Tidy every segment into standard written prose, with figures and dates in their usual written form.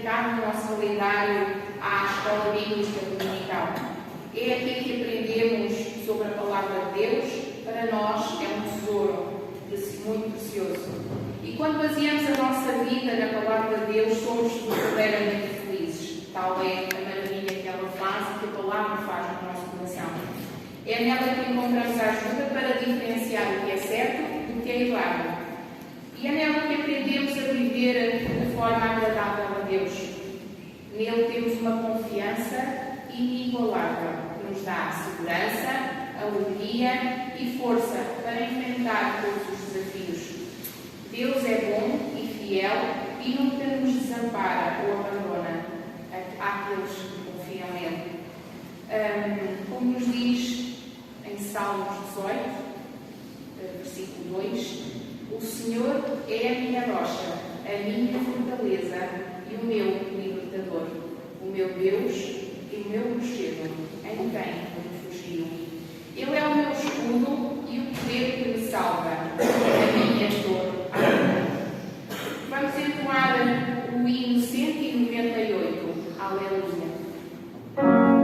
aplicado no nosso calendário à escola bíblica dominical. É aqui que aprendemos sobre a palavra de Deus. Para nós é um tesouro muito precioso. E quando baseamos a nossa vida na palavra de Deus, somos verdadeiramente felizes. Tal é a maravilha que ela faz e que a palavra faz no nosso coração. É nela que encontramos a ajuda para diferenciar o que é certo do que é errado. E é nela que aprendemos a viver de forma agradável a Deus. Nele temos uma confiança inigualável que nos dá segurança, alegria e força para enfrentar todos os desafios. Deus é bom e fiel e nunca nos desampara ou abandona àqueles que confiam nele. Como nos diz em Salmos 18, versículo 2, o Senhor é a minha rocha, a minha fortaleza e o meu libertador, o meu Deus e o meu rochedo, em quem me refugio. Ele é o meu escudo e o poder que me salva, a minha torre. Vamos entoar o hino 198, Aleluia. Aleluia.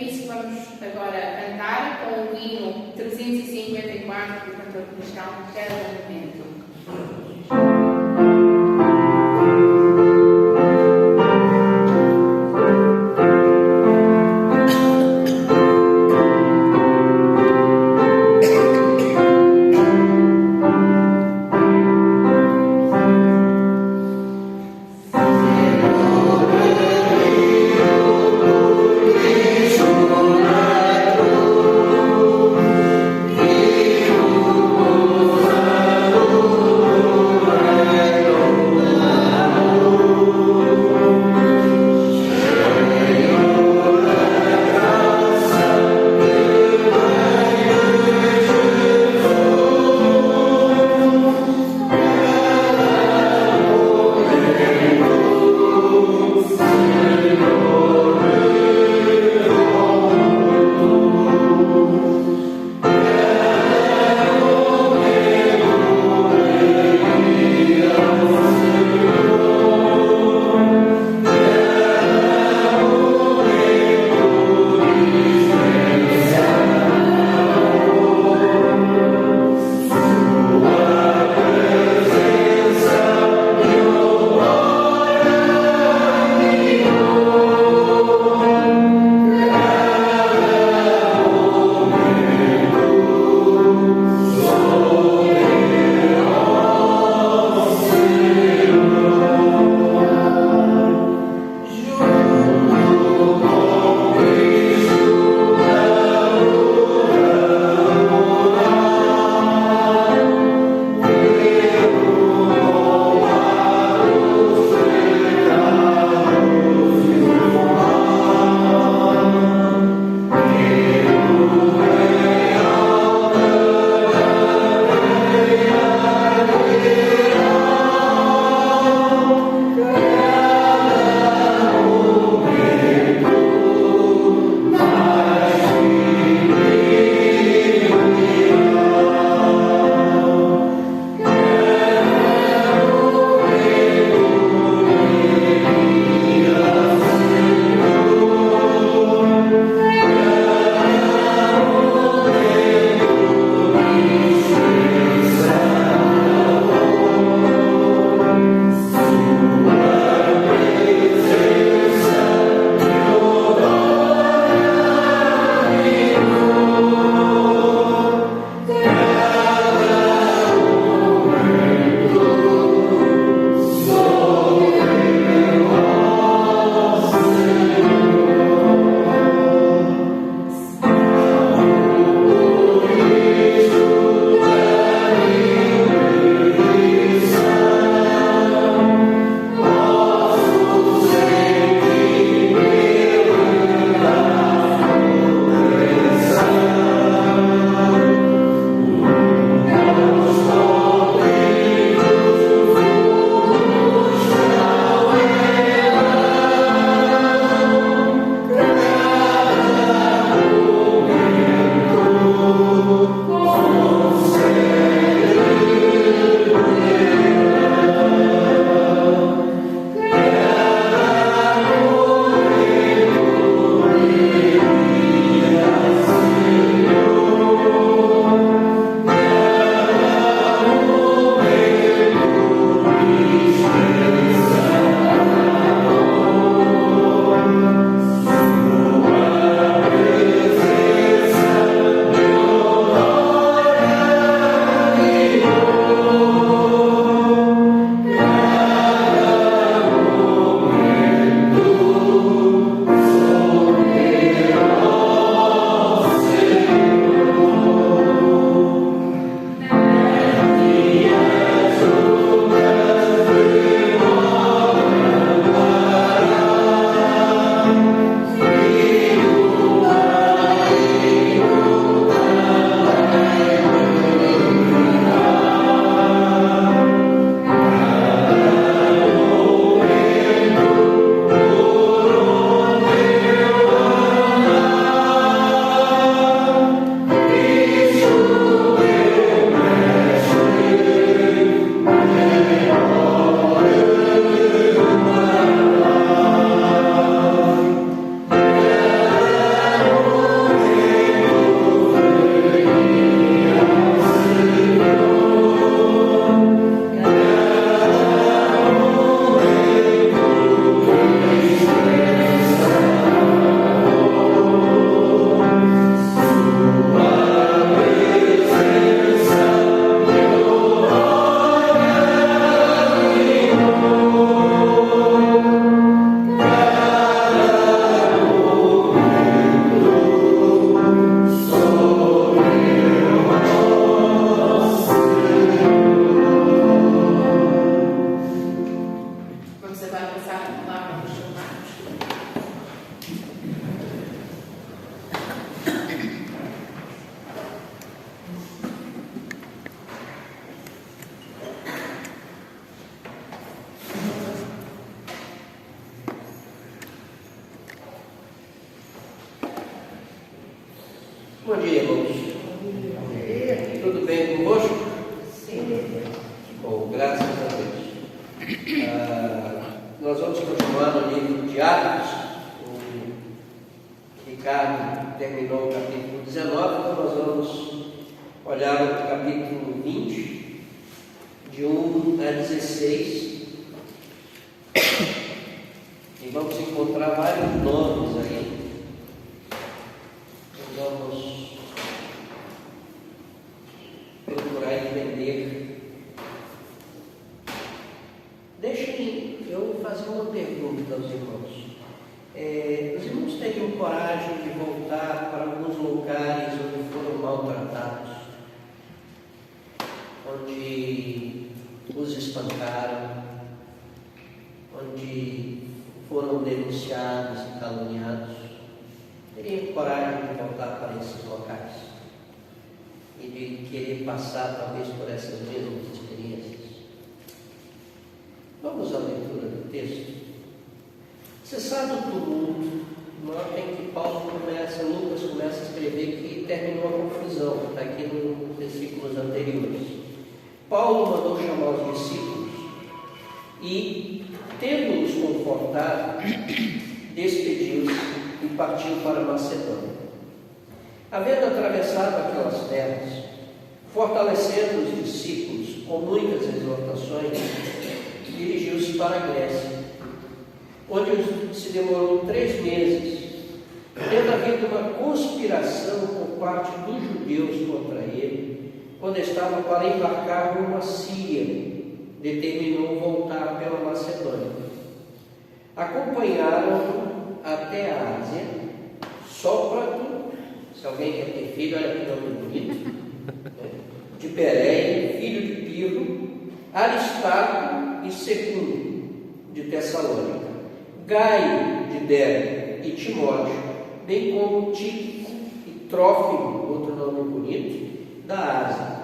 por isso que vamos agora cantar com o hino 354 do cantor cristão, Cada Momento. Oh Bom dia, irmãos. Tudo bem convosco? Sim. Bom, graças a Deus. Nós vamos continuar no livro de Atos. O Ricardo terminou o capítulo 19, então nós vamos olhar o capítulo 20, de 1 a 16. E vamos encontrar vários nomes aí. Vamos procurar entender. Deixem eu fazer uma pergunta aos irmãos. Os irmãos teriam coragem de voltar para alguns lugares onde foram maltratados, onde os espancaram, onde foram denunciados e caluniados? Teriam coragem de voltar para esses locais e de querer passar talvez por essas mesmas experiências? Vamos à leitura do texto. Cessado o tumulto, notem que Lucas começa a escrever que terminou a confusão, está aqui nos versículos anteriores. Paulo mandou chamar os discípulos e, tendo-os confortado, despediu-se e partiu para Macedônia. Havendo atravessado aquelas terras, fortalecendo os discípulos com muitas exortações, dirigiu-se para a Grécia, onde se demorou 3 meses, tendo havido uma conspiração por parte dos judeus contra ele. Quando estava para embarcar rumo à Síria, determinou voltar pela Macedônia. Acompanharam-no até a Ásia, Sópater, se alguém quer ter filho, olha que nome bonito, de Pérea, filho de Pirro, Aristarco e Segundo, de Tessalônica, Gaio, de Derbe, e Timóteo, bem como Tíquico e Trófimo, outro nome bonito, da Ásia.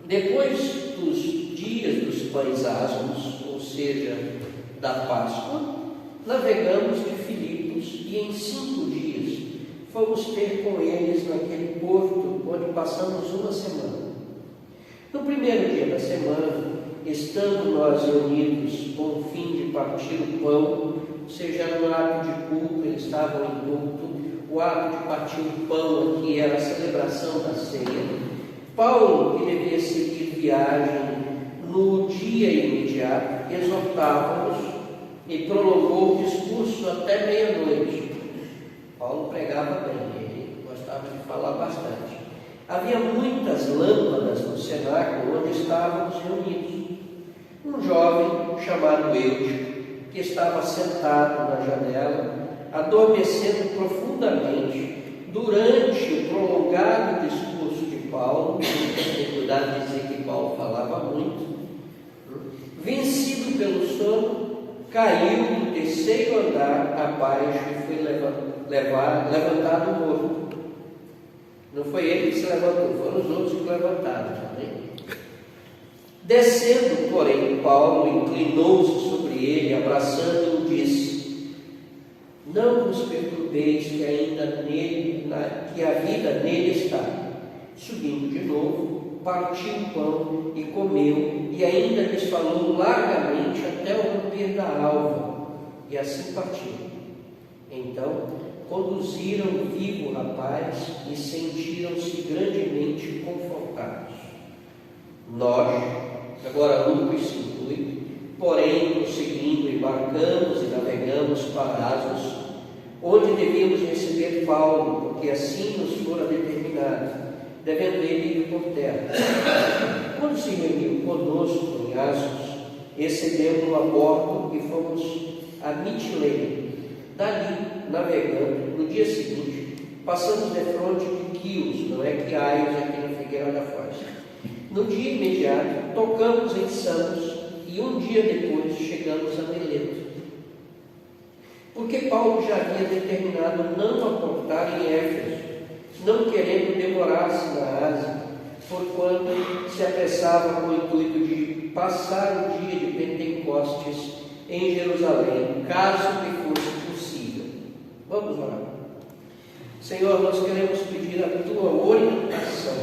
Depois dos dias dos pães asmos, ou seja, da Páscoa, navegamos de Filipos e em 5 dias fomos ter com eles naquele porto onde passamos uma semana. No primeiro dia da semana, estando nós reunidos com o fim de partir o pão, ou seja, no ato de culto, eles estavam em culto, o ato de partir o pão aqui era a celebração da ceia. Paulo, que devia seguir viagem no dia imediato, exortava-nos e prolongou o discurso até meia-noite. Paulo pregava bem, ele gostava de falar bastante. Havia muitas lâmpadas no cenáculo onde estávamos reunidos. Um jovem chamado Eutico, que estava sentado na janela, adormecendo profundamente durante o prolongado discurso de Paulo, tem cuidado de dizer que Paulo falava muito, vencido pelo sono, caiu do 3º andar abaixo e foi levantado morto. Não foi ele que se levantou, foram os outros que levantaram também. Descendo, porém, Paulo inclinou-se sobre ele, abraçando-o, disse: não vos perturbeis que a vida nele está. Subindo de novo, partiu o pão e comeu, e ainda lhes falou largamente até o romper da alva, e assim partiu. Então conduziram vivo o rapaz e sentiram-se grandemente confortados. Nós, agora Lucas se inclui, porém, prosseguindo, embarcamos e navegamos para Assos, onde devíamos receber Paulo, porque assim nos fora determinado, devendo ele ir por terra. Quando se reuniu conosco em Assos, recebemos-o a bordo e fomos a Mitilene. Dali, navegando, no dia seguinte, passamos defronte de Quios, não é Quiaios, aqui na Figueira da Foz. No dia imediato, tocamos em Samos e um dia depois chegamos a Mileto. Porque Paulo já havia determinado não aportar em Éfeso, não querendo demorar-se na Ásia, porquanto se apressava com o intuito de passar o dia de Pentecostes em Jerusalém, caso que fosse possível. Vamos orar. Senhor, nós queremos pedir a tua orientação,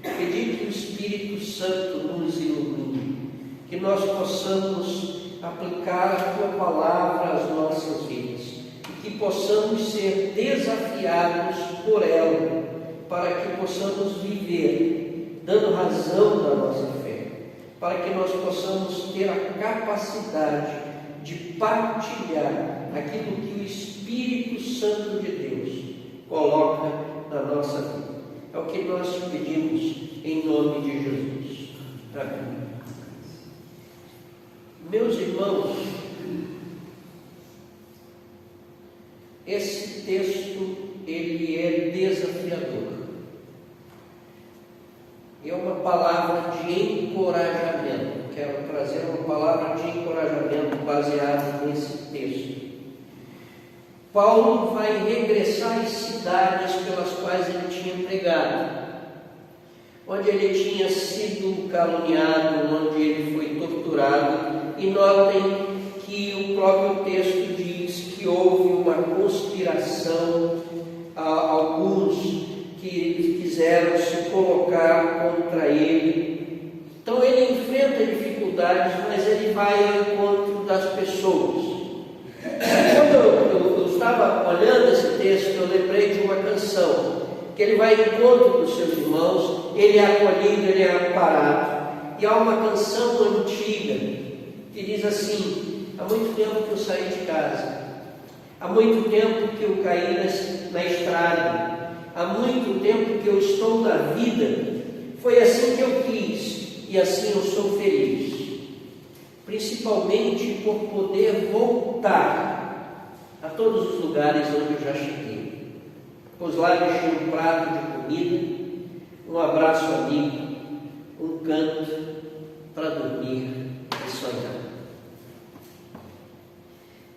pedir que o Espírito Santo nos ilumine, que nós possamos aplicar a tua palavra às nossas vidas, e que possamos ser desafiados por ela, para que possamos viver dando razão da nossa fé, para que nós possamos ter a capacidade de partilhar aquilo que o Espírito Santo de Deus coloca na nossa vida. É o que nós pedimos em nome de Jesus. Amém. Meus irmãos, esse texto ele é desafiador. É uma palavra de encorajamento. Quero trazer uma palavra de encorajamento baseada nesse texto. Paulo vai regressar às cidades pelas quais ele tinha pregado, onde ele tinha sido caluniado, onde ele foi torturado. E notem que o próprio texto diz que houve uma conspiração, alguns que quiseram se colocar contra ele. Então ele enfrenta dificuldades, mas ele vai ao encontro das pessoas. Quando eu estava olhando esse texto, eu lembrei de uma canção, que ele vai ao encontro dos seus irmãos, ele é acolhido, ele é amparado. E há uma canção antiga que diz assim: há muito tempo que eu saí de casa, há muito tempo que eu caí na estrada, há muito tempo que eu estou na vida, foi assim que eu quis e assim eu sou feliz, principalmente por poder voltar a todos os lugares onde eu já cheguei, com os lábios de um prato de comida, um abraço amigo, um canto para dormir e sonhar.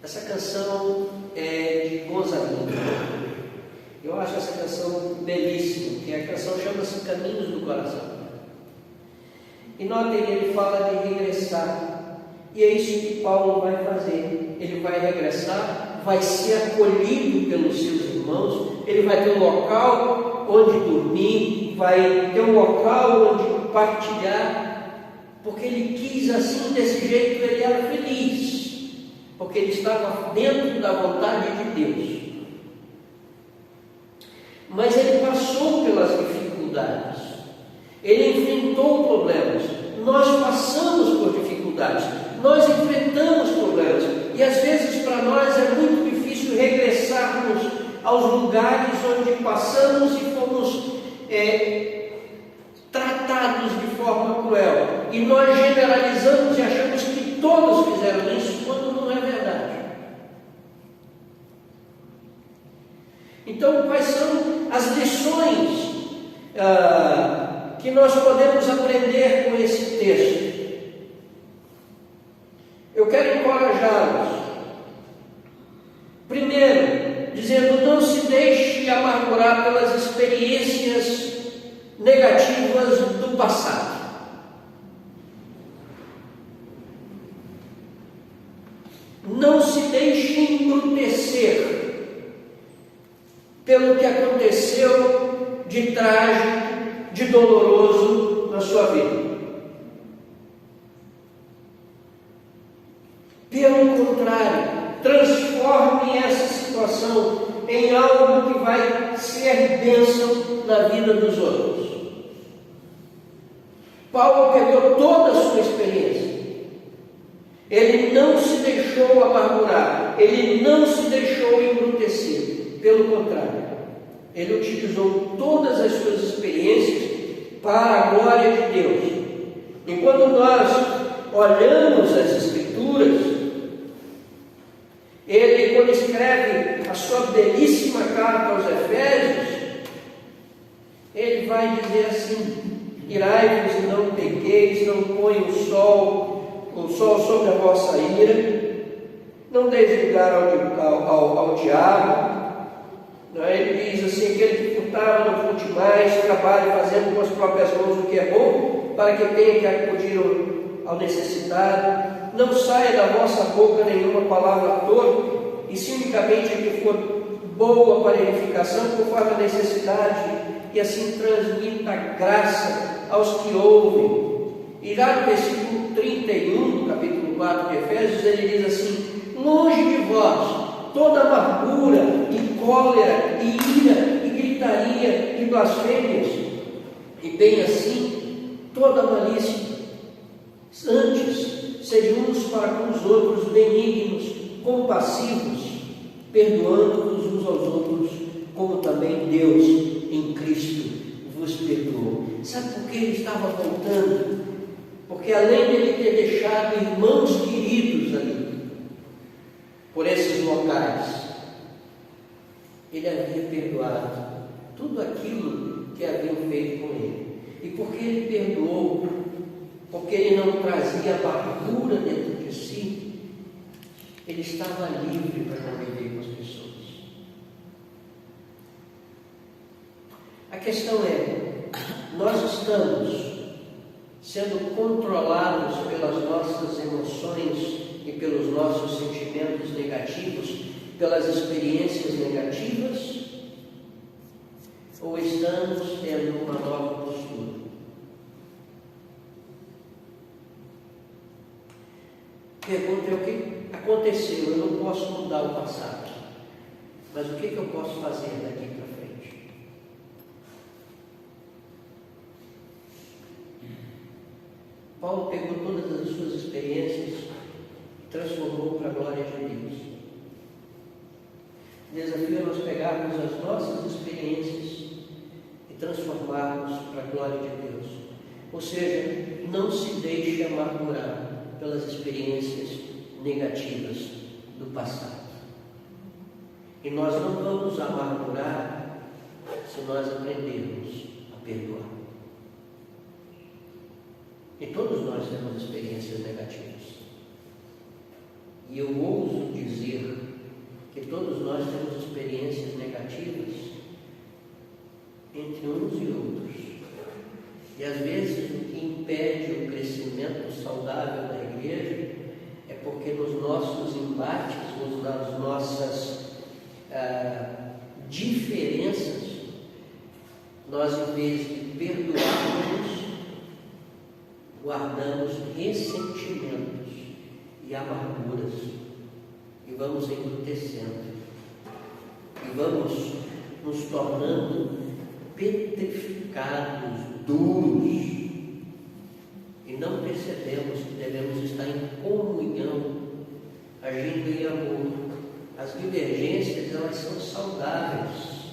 Essa canção é de Gonzaguinha. Eu acho essa canção belíssima, que a canção chama-se Caminhos do Coração. E notem, ele fala de regressar, e é isso que Paulo vai fazer. Ele vai regressar, vai ser acolhido pelos seus irmãos, ele vai ter um local onde dormir, vai ter um local onde partilhar, porque ele quis assim, desse jeito ele era feliz, porque ele estava dentro da vontade de Deus. Mas ele passou pelas dificuldades, ele enfrentou problemas. Nós passamos por dificuldades, nós enfrentamos problemas, e às vezes para nós é muito difícil regressarmos aos lugares onde passamos e fomos tratados de forma cruel, e nós generalizamos e achamos que todos fizeram isso, quando não é verdade. Então, quais são as lições que nós podemos aprender com esse texto? Eu quero encorajá-los. Primeiro, dizendo: não se deixe amargurar pelas experiências negativas do passado. Não se deixe embrutecer pelo que aconteceu de trágico, de doloroso na sua vida. Pelo contrário, transforme essa situação em algo que vai ser bênção na vida dos outros. Paulo pegou toda a sua experiência. Ele não se deixou amargurar, ele não se deixou embrutecer. Pelo contrário, ele utilizou todas as suas experiências para a glória de Deus. E quando nós olhamos as Escrituras, ele, quando escreve a sua belíssima carta aos Efésios, ele vai dizer assim: irai-vos e não pequeis, não ponha o sol sobre a vossa ira, não deis lugar ao diabo. Ele diz assim: aquele que furtava, não furte mais, trabalhe fazendo com as próprias mãos o que é bom, para que tenha que acudir ao necessitado. Não saia da vossa boca nenhuma palavra torpe, e se unicamente a que for boa para edificação, conforme a necessidade, e assim transmita graça aos que ouvem. E já no versículo 31 do capítulo 4 de Efésios, ele diz assim: longe de vós toda amargura, e cólera, e ira, e gritaria, e blasfêmias, e bem assim toda malícia. Antes, sejam uns para com os outros benignos, compassivos, perdoando-vos uns aos outros, como também Deus em Cristo vos perdoou. Sabe por que ele estava voltando? Porque além de ele ter deixado irmãos queridos ali, por esses locais, ele havia perdoado tudo aquilo que haviam feito com ele. E porque ele perdoou, porque ele não trazia amargura dentro de si, ele estava livre para conviver com as pessoas. A questão é, nós estamos sendo controlados pelas nossas emoções e pelos nossos sentimentos negativos, pelas experiências negativas, ou estamos tendo uma nova postura? Pergunta é o que aconteceu. Eu não posso mudar o passado, mas o que eu posso fazer daqui para frente? Paulo pegou todas as suas experiências e transformou para a glória de Deus. O desafio é nós pegarmos as nossas experiências e transformarmos para a glória de Deus. Ou seja, não se deixe amargurar pelas experiências negativas do passado. E nós não vamos amargurar se nós aprendermos a perdoar. E todos nós temos experiências negativas. E eu ouso dizer que todos nós temos experiências negativas entre uns e outros. E às vezes o que impede o crescimento saudável da igreja é porque nos nossos embates, nas nossas diferenças, nós, em vez de perdoarmos, guardamos ressentimentos e amarguras, e vamos embrutecendo, e vamos nos tornando petrificados, duros, e não percebemos que devemos estar em comunhão, agindo em amor. As divergências, elas são saudáveis.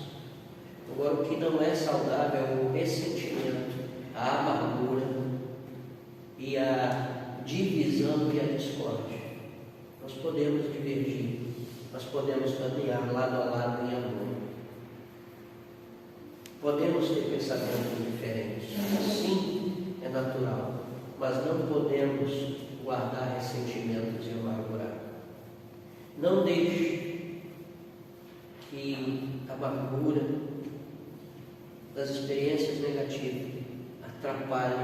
Agora, o que não é saudável é o ressentimento, a amargura e a divisão e a discórdia. Nós podemos divergir, nós podemos caminhar lado a lado em amor. Podemos ter pensamentos diferentes, sim, é natural, mas não podemos guardar ressentimentos e amargurar. Não deixe que a amargura das experiências negativas atrapalhe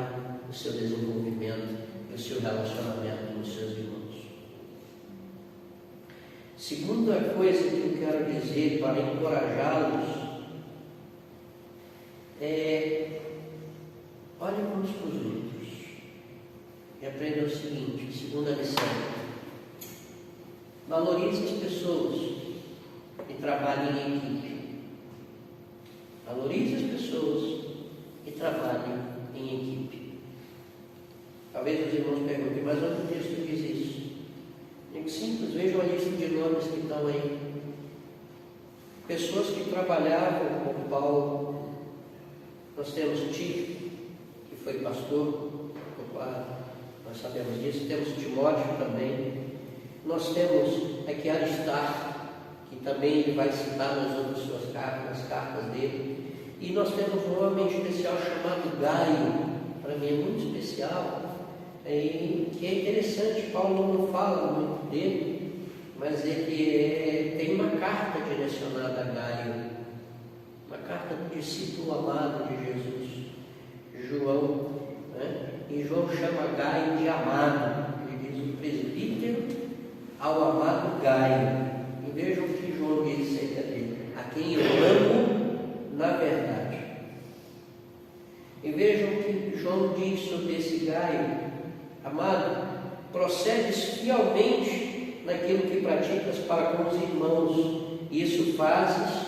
o seu desenvolvimento e o seu relacionamento com os seus irmãos. Segunda coisa que eu quero dizer para encorajá-los olhe uns para os outros e aprenda o seguinte, segunda lição: valorize as pessoas e trabalhe em equipe. Valorize as pessoas e trabalhe em equipe. Talvez os irmãos perguntem, mas onde o texto diz isso? É simples, vejam a lista de nomes que estão aí. Pessoas que trabalhavam com Paulo. Nós temos Tito, que foi pastor, nós sabemos disso. Temos Timóteo também. Nós temos aqui Aristarco, que também ele vai citar nas outras suas cartas, nas cartas dele. E nós temos um homem especial chamado Gaio, para mim é muito especial, que é interessante. Paulo não fala muito dele, mas ele tem uma carta direcionada a Gaio, uma carta do discípulo amado de Jesus, João, né? E João chama Gaio de amado. Ele diz o presbítero ao amado Gaio. E vejam o que João diz acerca dele: João diz sobre esse Gaio: amado, procedes fielmente naquilo que praticas para com os irmãos, e isso fazes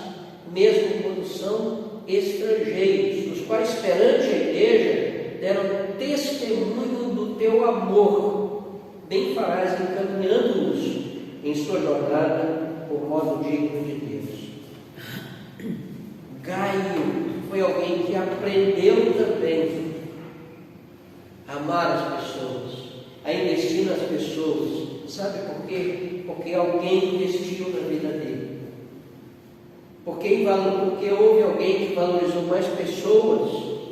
mesmo quando são estrangeiros, os quais perante a igreja deram testemunho do teu amor. Bem farás encaminhando-os em sua jornada por modo digno de Deus. Gaio foi alguém que aprendeu também a amar as pessoas, a investir nas pessoas. Sabe por quê? Porque alguém investiu na vida dele. Porque houve alguém que valorizou mais pessoas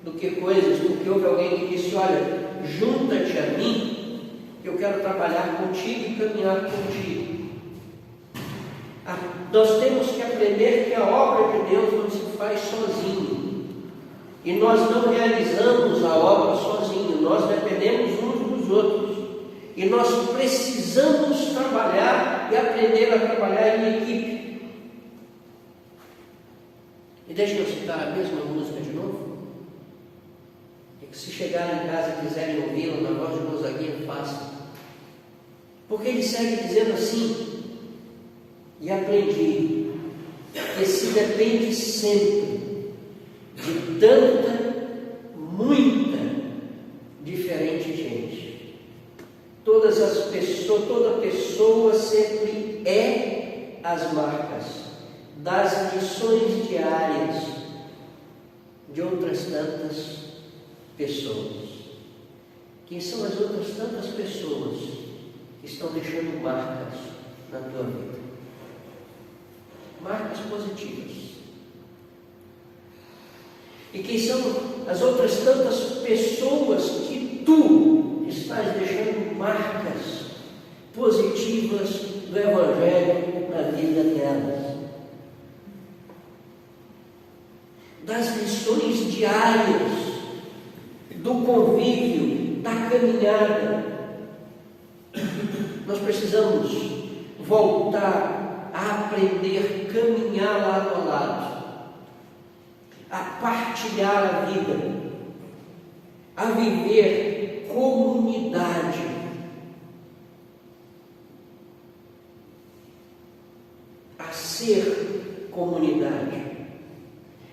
do que coisas, porque houve alguém que disse: olha, junta-te a mim, que eu quero trabalhar contigo e caminhar contigo. Nós temos que aprender que a obra de Deus não se faz sozinho, e nós não realizamos a obra sozinho, nós dependemos uns dos outros, e nós precisamos trabalhar e aprender a trabalhar em equipe. E deixa eu citar a mesma música de novo, e que se chegarem em casa e quiserem ouvi-la na voz de Gonzaguinha, façam, porque ele segue dizendo assim: e aprendi que se depende sempre de tanta, muita, diferente gente. Toda pessoa sempre é as marcas das lições diárias de outras tantas pessoas. Quem são as outras tantas pessoas que estão deixando marcas na tua vida? Marcas positivas. E quem são as outras tantas pessoas que tu estás deixando marcas positivas do Evangelho na vida delas? Das lições diárias, do convívio, da caminhada. Nós precisamos voltar a aprender a caminhar lado a lado, a partilhar a vida, a viver comunidade. A ser comunidade,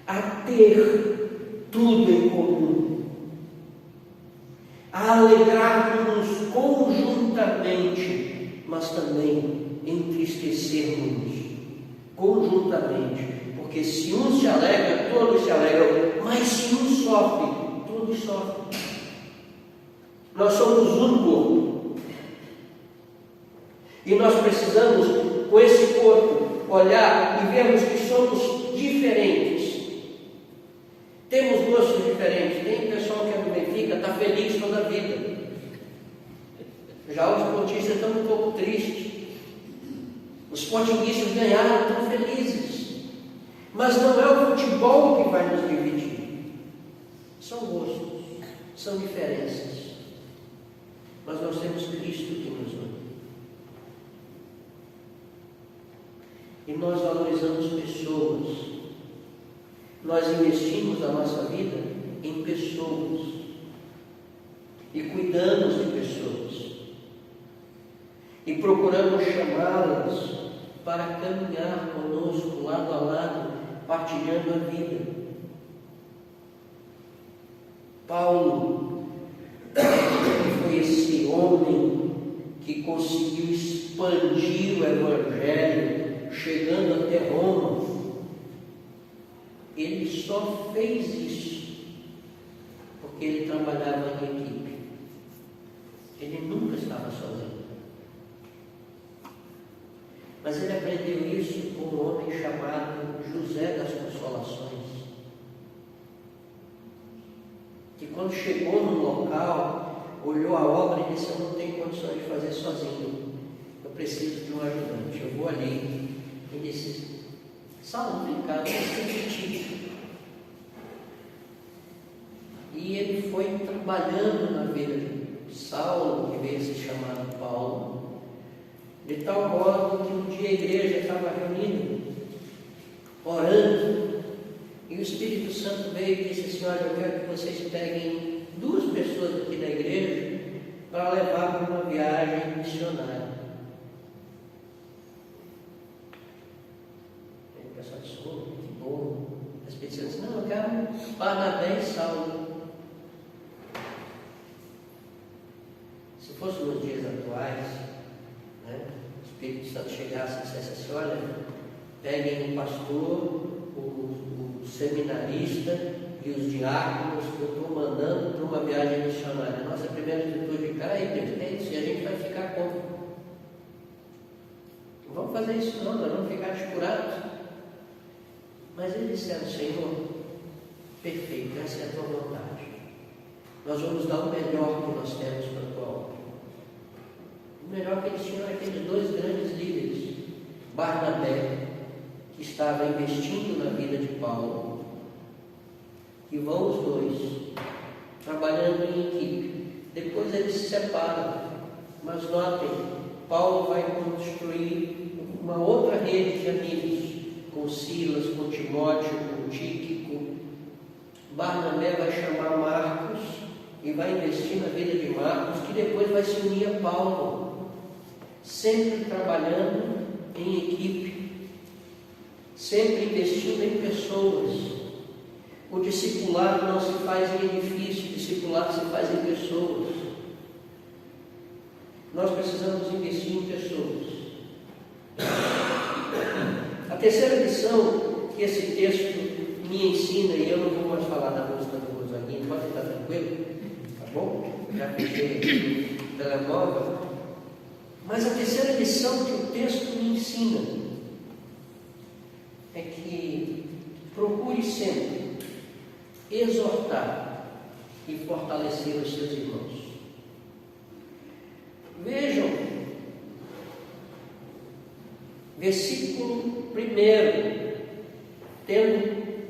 a ter tudo em comum, a alegrarmos conjuntamente, mas também entristecermos conjuntamente, porque se um se alegra, todos se alegram, mas se um sofre, todos sofrem. Nós somos um corpo, e nós precisamos, com esse corpo, olhar e vermos que somos diferentes. Temos gostos diferentes. Tem pessoal que é do Benfica, está feliz toda a vida. Já os esportistas estão um pouco tristes. Os sportinguistas ganharam, estão felizes. Mas não é o futebol que vai nos dividir. São gostos, são diferenças. Mas nós temos Cristo que nos une. E nós valorizamos pessoas. Nós investimos a nossa vida em pessoas e cuidamos de pessoas e procuramos chamá-las para caminhar conosco lado a lado, partilhando a vida. Paulo foi esse homem que conseguiu expandir o Evangelho, chegando até Roma. Ele só fez isso porque ele trabalhava em equipe. Ele nunca estava sozinho. Mas ele aprendeu isso com um homem chamado José das Consolações, que quando chegou no local, olhou a obra e disse: eu não tenho condições de fazer sozinho, eu preciso de um ajudante, eu vou ali. E disse: Saulo, vem cá, eu preciso de ti. E ele foi trabalhando na vida de Saulo, que veio se chamar Paulo, de tal modo que um dia a igreja estava reunida, orando, e o Espírito Espírito Santo veio e disse assim: olha, eu quero que vocês peguem 2 pessoas aqui da igreja para levar para uma viagem missionária. Aí o pessoal disse: oh, que bom. A Espírito Santo disse: não, eu quero Barnabé e Saulo. Se fosse nos dias atuais, né, o Espírito Santo chegasse e dissesse assim: olha, peguem o pastor, o seminarista e os diáconos que eu estou mandando para uma viagem missionária. Nossa primeira atitude de cara aí, Deus, é isso, e a gente vai ficar como? Não vamos fazer isso não, nós vamos ficar descurados. Mas eles disseram: Senhor, perfeito, essa é a tua vontade. Nós vamos dar o melhor que nós temos para a tua obra. O melhor que eles tinham era aqueles 2 grandes líderes, Barnabé, que estava investindo na vida de Paulo, e vão os 2 trabalhando em equipe. Depois eles se separam, mas notem, Paulo vai construir uma outra rede de amigos, com Silas, com Timóteo, com Tíquico. Barnabé vai chamar Marcos e vai investir na vida de Marcos, que depois vai se unir a Paulo, sempre trabalhando em equipe, sempre investindo em pessoas. O discipulado não se faz em edifício, o discipulado se faz em pessoas. Nós precisamos investir em pessoas. A terceira lição que esse texto me ensina, e eu não vou mais falar da música do Rosaninho, pode estar tranquilo, tá bom? Já fechei aqui o telemóvel. Mas a terceira lição que o texto me ensina é que procure sempre exortar e fortalecer os seus irmãos. Vejam, versículo 1,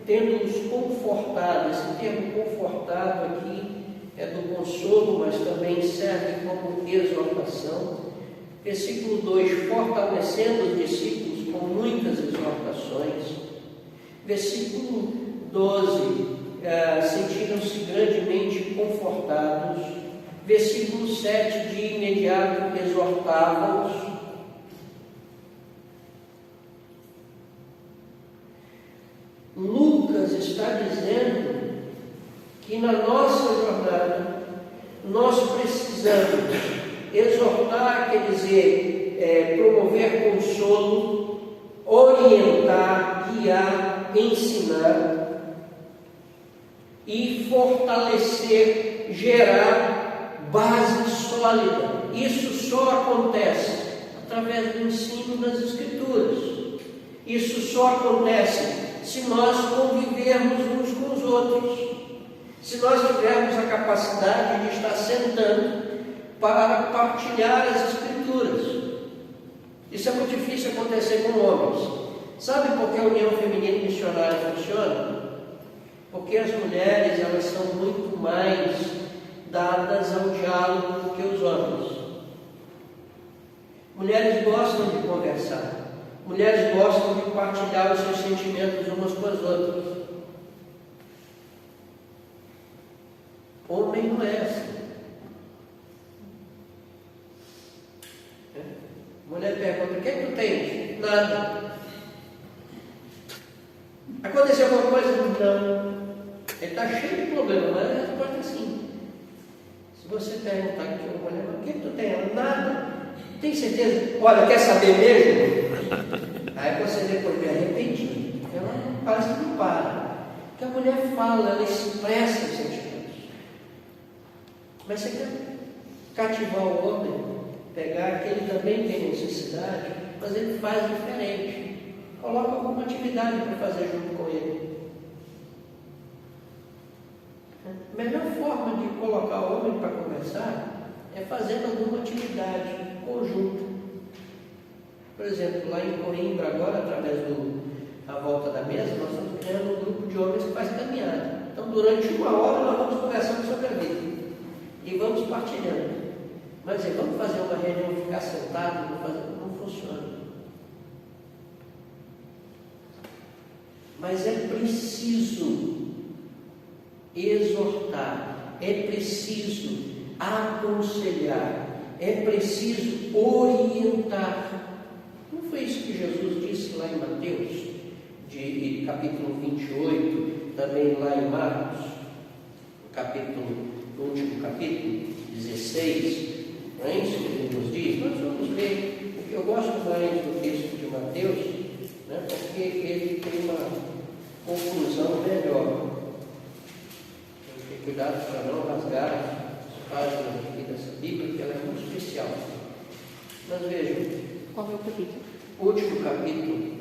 tendo-os confortado. Esse termo confortado aqui é do consolo, mas também serve como exortação. Versículo 2, fortalecendo os discípulos com muitas exortações. Versículo 12, sentiram-se grandemente confortados. Versículo 7, de imediato exortavam-os. Lucas está dizendo que na nossa jornada nós precisamos exortar, quer dizer, promover consolo, orientar, guiar, ensinar e fortalecer, gerar base sólida. Isso só acontece através do ensino das Escrituras. Isso só acontece se nós convivermos uns com os outros, se nós tivermos a capacidade de estar sentando para partilhar as Escrituras. Isso é muito difícil acontecer com homens. Sabe por que a União Feminina Missionária funciona? Porque as mulheres, elas são muito mais dadas ao diálogo do que os homens. Mulheres gostam de conversar. Mulheres gostam de partilhar os seus sentimentos umas com as outras. Homem não é assim. Mulher pergunta: o que é que tu tens? Nada. Aconteceu alguma coisa? Não. Ele está cheio de problema, mas a resposta é sim. Se você perguntar aqui a uma mulher: o que é que tu tens? Nada. Tem certeza? Olha, quer saber mesmo? Aí você depois me arrependi. Ela parece que não para. Porque a mulher fala, ela expressa os sentimentos. Mas você quer cativar o homem, pegar que ele também tem necessidade, mas ele faz diferente. Coloca alguma atividade para fazer junto com ele. A melhor forma de colocar o homem para conversar é fazendo alguma atividade conjunta. Por exemplo, lá em Coimbra agora, através da volta da mesa, nós estamos criando um grupo de homens que faz caminhada. Então, durante 1 hora, nós vamos conversando sobre a vida. E vamos partilhando. Mas vamos fazer uma reunião, ficar sentado, não funciona. Mas é preciso exortar, é preciso aconselhar, é preciso orientar. Não foi isso que Jesus disse lá em Mateus, de capítulo 28, também lá em Marcos, no último capítulo, 16, não é isso que ele nos diz? Nós vamos ler, porque eu gosto mais do texto de Mateus, né, porque ele tem uma conclusão melhor. Tem que ter cuidado para não rasgar as páginas aqui dessa Bíblia, porque ela é muito especial. Mas vejam, Qual é o capítulo? o último capítulo,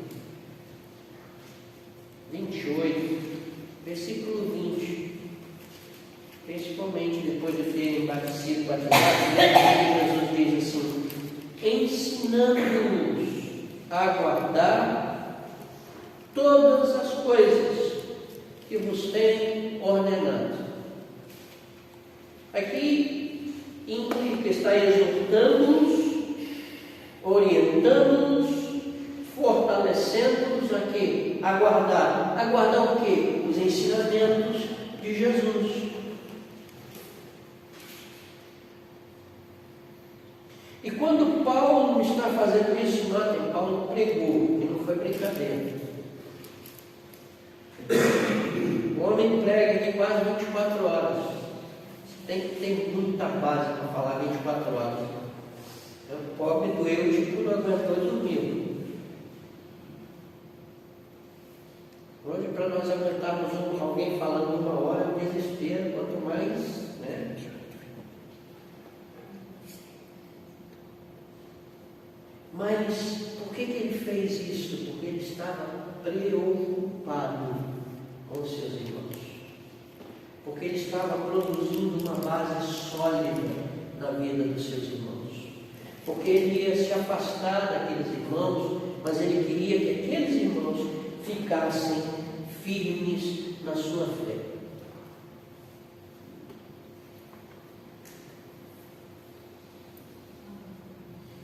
28, versículo 20. Principalmente depois de terem sido batizados, Jesus diz assim: ensinando-nos a guardar todas as coisas que vos tenho ordenado. Aqui inclui que está exortando-nos, orientando-nos, fortalecendo-nos a quê? A guardar. A guardar o quê? Os ensinamentos de Jesus. E quando Paulo está fazendo isso, notem, Paulo pregou, e não foi brincadeira. O homem prega aqui quase 24 horas. Tem que ter muita base para falar 24 horas. O pobre doeu, tipo, não aguentou e dormiu. Hoje, para nós aguentarmos alguém falando 1 hora, é um desespero, quanto mais, né? Mas por que ele fez isso? Porque ele estava preocupado com os seus irmãos. Porque ele estava produzindo uma base sólida na vida dos seus irmãos. Porque ele ia se afastar daqueles irmãos, mas ele queria que aqueles irmãos ficassem firmes na sua fé.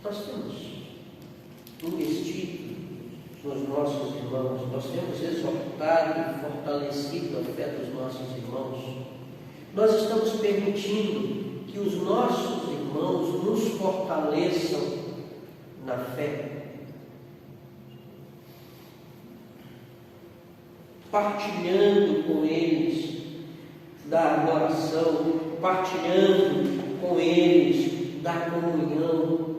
Nós temos investido nos nossos irmãos, nós temos exortado e fortalecido a fé dos nossos irmãos. Nós estamos permitindo que os nossos irmãos nos fortaleçam na fé, partilhando com eles da adoração, partilhando com eles da comunhão.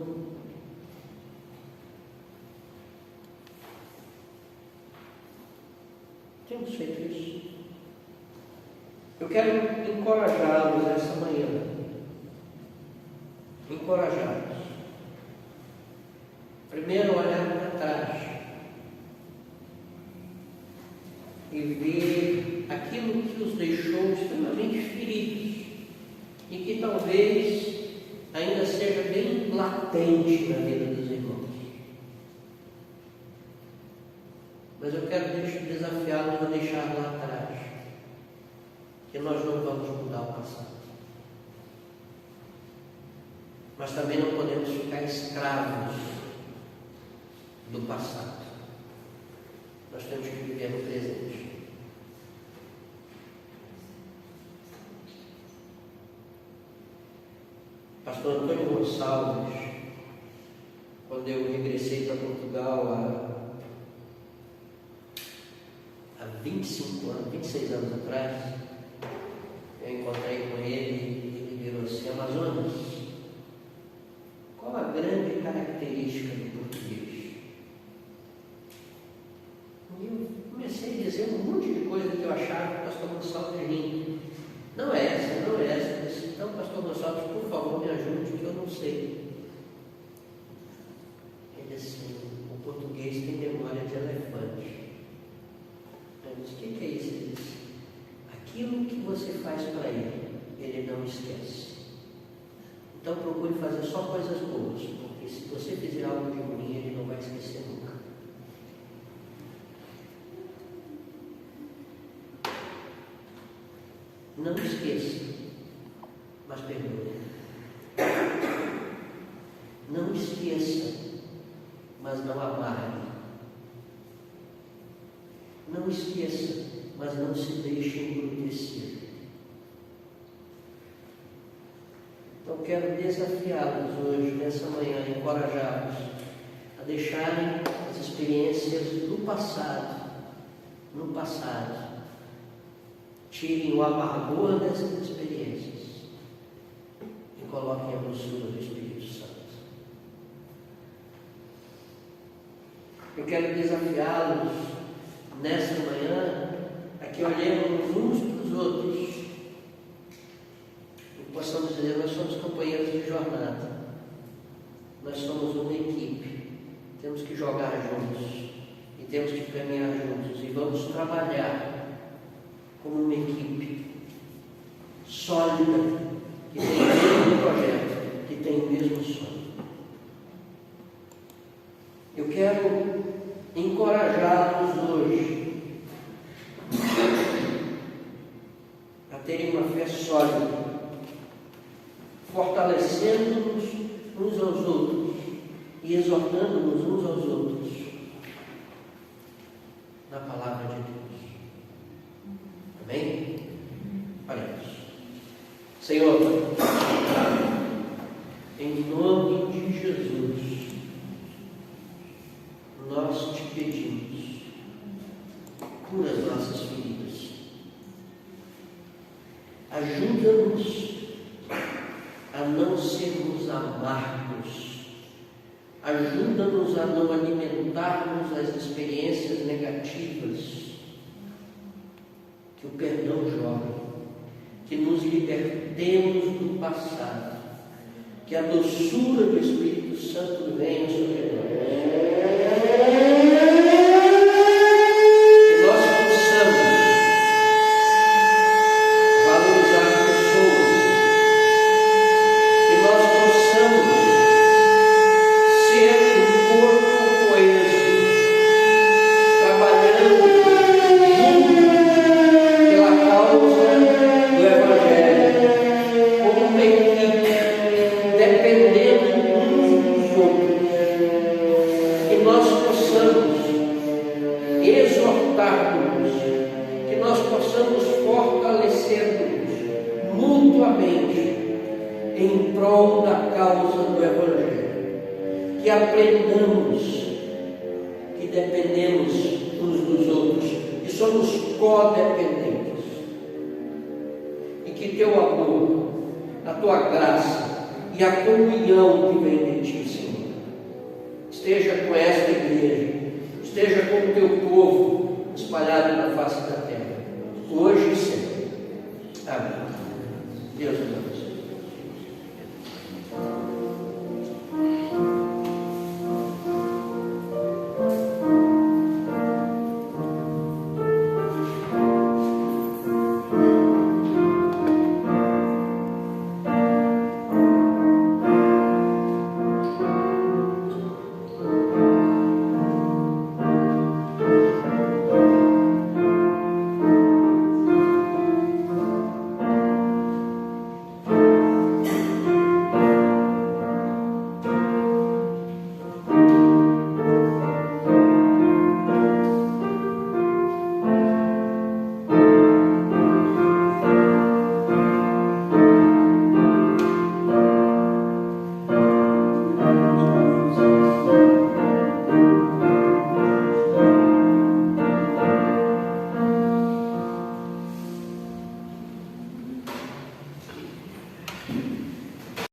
Temos feito isso. Eu quero encorajá-los essa manhã. Encorajá-los. Primeiro, olhar para trás e ver aquilo que os deixou extremamente feridos e que talvez ainda seja bem latente na vida dos irmãos. Mas eu quero desafiá-los a deixar lá atrás, que nós não vamos mudar o passado. Mas também não podemos ficar escravos do passado. Nós temos que viver no presente. Pastor Antônio Gonçalves, quando eu regressei para Portugal há 25 anos, 26 anos atrás, eu encontrei com ele e ele virou assim: Amazonas, qual a grande característica do português? E eu comecei a dizer um monte de coisa que eu achava que o pastor Gonçalves ria. Não é essa, não é essa. Eu disse: então, pastor Gonçalves, por favor, me ajude, que eu não sei. Ele disse assim: o português tem memória de elefante. Eu disse: o que é isso? Ele disse: aquilo que você faz para ele, ele não esquece. Então procure fazer só coisas boas, porque se você fizer algo de ruim, ele não vai esquecer nunca. Não esqueça, mas perdoe. Não esqueça, mas não amargue. Não esqueça, mas não se deixe embrutecer. Então quero desafiá-los hoje, nessa manhã, encorajá-los a deixarem as experiências do passado, no passado. Tirem o amargor dessas experiências e coloquem a doçura do Espírito Santo. Eu quero desafiá-los nesta manhã a que olhemos uns para os outros e possamos dizer: nós somos companheiros de jornada, nós somos uma equipe, temos que jogar juntos e temos que caminhar juntos e vamos trabalhar como uma equipe sólida, que tem o mesmo projeto, que tem o mesmo sonho. Eu quero encorajá-los hoje a terem uma fé sólida, fortalecendo-nos uns aos outros e exortando-nos uns aos outros na palavra de Deus. Amém? Oremos. Senhor, em nome de Jesus, nós te pedimos, cura as nossas feridas, ajuda-nos a não sermos amargos, ajuda-nos a não alimentarmos as experiências negativas que o perdão joga, que nos libertemos do passado, que a doçura do Espírito Santo venha sobre nós, que nós possamos valorizar pessoas, que nós possamos ser um corpo coeso, trabalhando pela causa do Evangelho, como uma equipe, dependendo uns dos outros, que nós possamos exortar-nos, que nós possamos fortalecer-nos mutuamente em prol da causa do Evangelho, que aprendamos que dependemos uns dos outros, que somos codependentes, e que teu amor, a tua graça e a comunhão que vem de ti, Senhor, esteja com esta igreja, esteja com o teu povo espalhado na face da terra, hoje e sempre. Amém.